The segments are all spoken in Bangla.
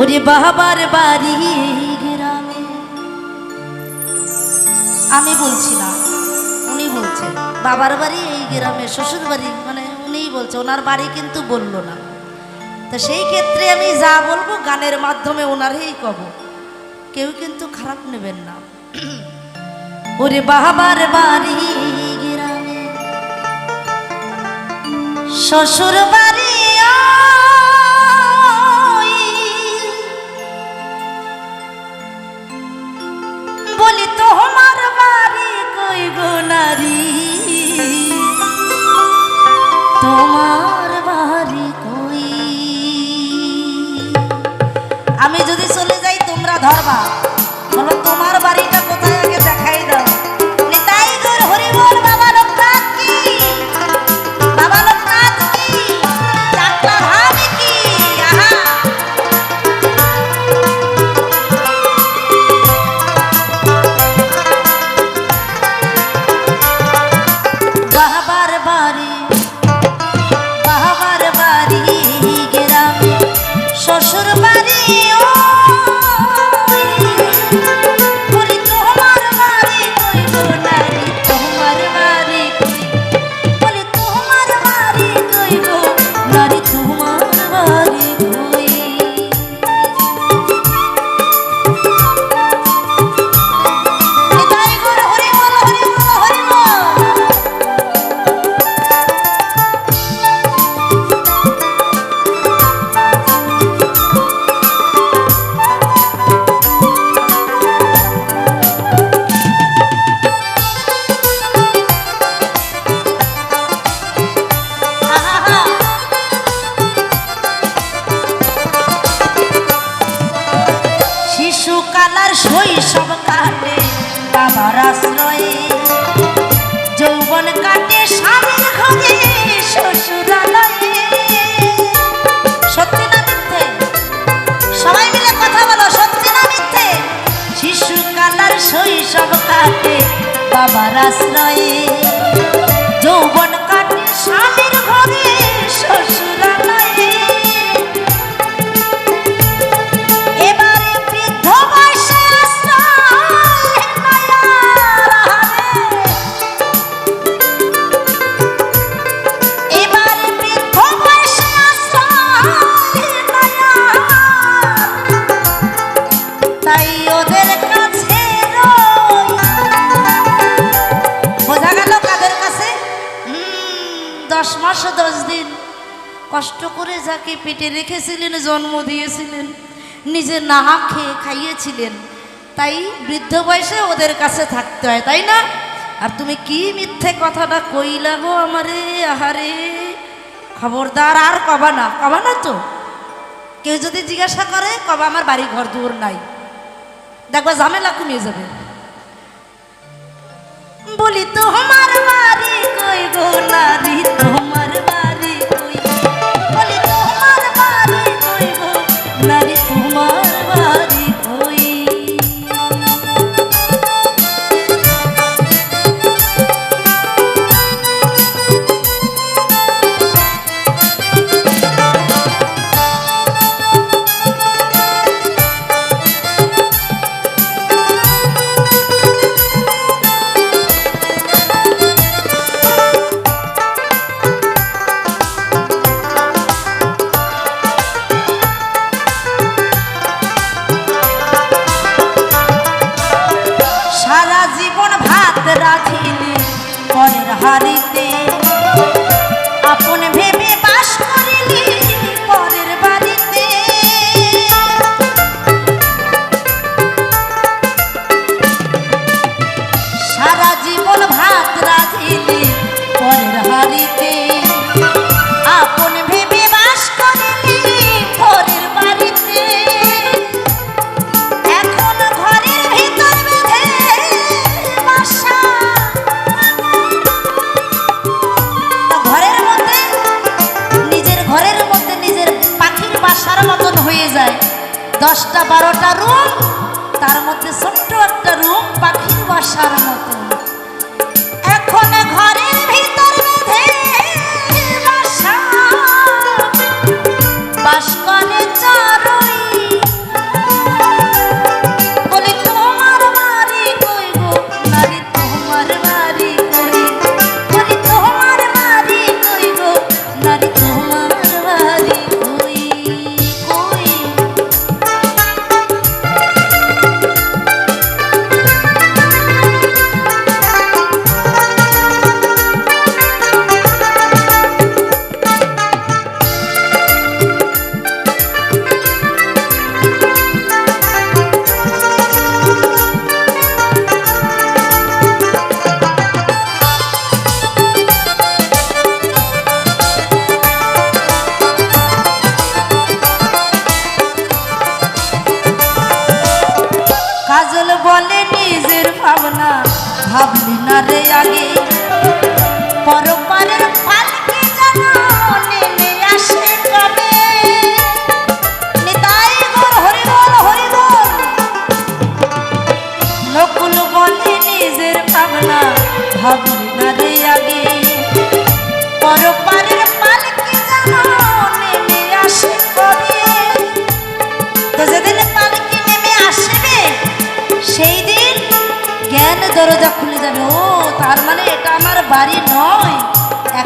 ওরে বাবার বাড়ি গ্রামে। আমি বলছি না, উনি বলছেন বাবার বাড়ি এই গ্রামে, শ্বশুর বাড়ি মানে উনিই বলছে, ওনার বাড়ি কিন্তু বললো না। তো সেই ক্ষেত্রে আমি যা বলবো গানের মাধ্যমে ওনারই কব, কেউ কিন্তু খারাপ নেবেন না। ওরে বাবার বাড়ি গ্রামে শ্বশুর বাড়ি বলি তোমার বাড়ি কই গো নারী, তোমার বাড়ি কই। আমি যদি চলে যাই তোমরা ধরবা, বলো তোমার বাড়িটা কোথায় আগে দেখাই দাও। নিতাই গৌর হরি বল, বাবা লোকনাথ কি, বাবা লোকনাথ কি, চাকলা ভাবি কি। আহা বাবার বাড়ি, বাবার বাড়ি গ্রামে শ্বশুর বাড়ি বলি তোমার বাড়ি কই গো নারী, তোমার বাড়ি কই, বলি তোমার বাড়ি কই গো নারী, তোমার বাড়ি কই। নিতাই গৌর হরি বল, হরি বল, হরি বল। শিশুকালার শৈশব কাটে বাবার আশ্রয়ে, যৌবন কাটে স্বামীর ঘরে শ্বশুরালয়ে। সত্যি না মিথ্যে? সবাই মিলে কথা বলো, সত্যি না মিথ্যে? শিশুকালার শৈশব কাটে বাবার আশ্রয়ে, যৌবন কাটে স্বামীর ঘরে শ্বশুরালয়ে। এবারে বৃদ্ধ বয়সে আশ্রয় মায়ার হারে, এবারে বৃদ্ধ বয়সে আশ্রয় মায়ার, তাই ওদের কাছে রই। বোঝা গেল কাদের কাছে? 10 মাস 10 দিন কষ্ট করে যাকে পেটে রেখেছিলেন, জন্ম দিয়েছিলেন, নিজে না খেয়ে খাইয়েছিলেন, তাই বৃদ্ধ বয়সে ওদের কাছে থাকতে হয়, তাই না? আর তুমি কি মিথ্যে কথাটা কইলা গো আমারে, আহারে খবরদার আর কবা না, কবা না তো। কেউ যদি জিজ্ঞাসা করে কবা আমার বাড়ি ঘর দুয়ার নাই, দেখবা ঝামেলা কমিয়ে যাবে। বলি তোমার বাড়ি কই গো নারী, তোমার বাড়ি কই, বলি তোমার বাড়ি কই গো নারী, তোমার বাড়ি কই। সারা জীবন ভাত রাখিলে পরের হাড়িতে, আপন ভেবে বাস করিলি পরের বাড়িতে। সারা জীবন ভাত রাখিলে পরের হাড়িতে, আপন ভেবে বাস করিলি পরের বাড়িতে। এখন ঘরের ভিতর বেঁধে বাসা, ঘরের মধ্যে নিজের পাখির বাসার মতন হয়ে যায়। 10টা 12টা রুম, তার মধ্যে ছোট্ট একটা রুম পাখির বাসার মতন। এখন ঘরের ভিতর বেঁধে বাসা, বাস করে চড়ুই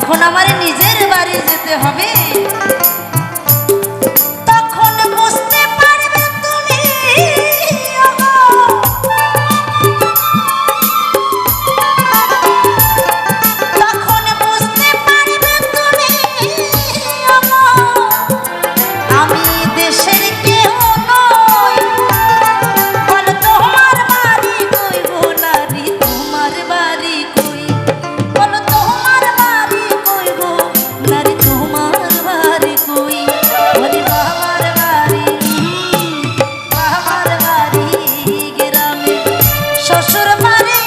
যখন আমার নিজের বাড়ি যেতে হবে তখন বুঝতে পারবে তুমি ওগো, তখন বুঝতে পারবে তুমি ওগো, আমি দেশের কেউ নই। বলো তোমার বাড়ি কই গো নারী, তোমার বাড়ি কই? বলো তোমার বাড়ি কই গো নারী, তোমার বাড়ি কই? বলি বাবার বাড়ি, বাবার বাড়ি গ্রামে, শ্বশুর বাড়ি